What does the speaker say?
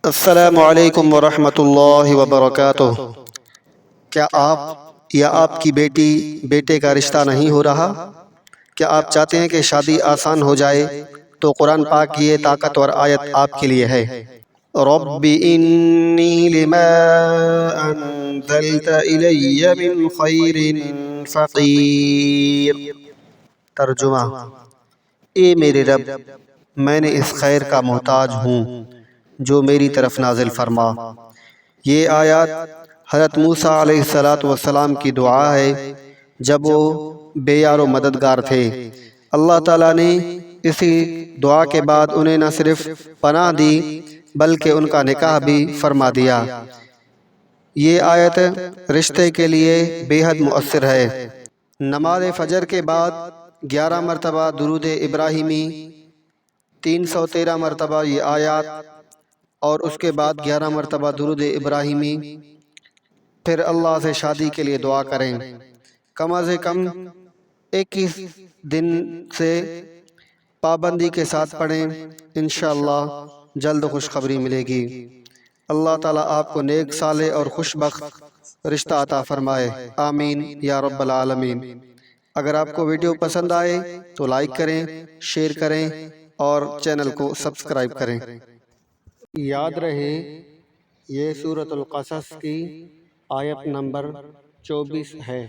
السلام علیکم ورحمۃ اللہ وبرکاتہ۔ کیا آپ یا آپ کی بیٹی بیٹے کا رشتہ نہیں ہو رہا؟ کیا آپ چاہتے ہیں کہ شادی آسان ہو جائے؟ تو قرآن پاک کی یہ طاقتور آیت آپ کے لیے ہے۔ رب انی لما انزلت الی من خیر فقیر۔ ترجمہ: اے میرے رب، میں نے اس خیر کا محتاج ہوں جو میری طرف نازل فرما۔ یہ آیات حضرت موسیٰ علیہ السلام کی دعا ہے جب وہ بے یار و مددگار تھے۔ اللہ تعالیٰ نے اسی دعا کے بعد انہیں نہ صرف پناہ دی بلکہ ان کا نکاح بھی فرما دیا۔ یہ آیت رشتے کے لیے بے حد مؤثر ہے۔ نماز فجر کے بعد 11 مرتبہ درود ابراہیمی، 313 مرتبہ یہ آیات اور اس کے بعد 11 مرتبہ درود ابراہیمی، پھر اللہ سے شادی کے لیے دعا کریں۔ کم از کم 21 دن سے پابندی کے ساتھ پڑھیں، انشاءاللہ جلد خوشخبری ملے گی۔ اللہ تعالیٰ آپ کو نیک صالح اور خوش بخت رشتہ عطا فرمائے، آمین یا رب العالمین۔ اگر آپ کو ویڈیو پسند آئے تو لائک کریں، شیئر کریں اور چینل کو سبسکرائب کریں۔ یاد رہے یہ سورۃ القصص کی آیت نمبر 24 ہے۔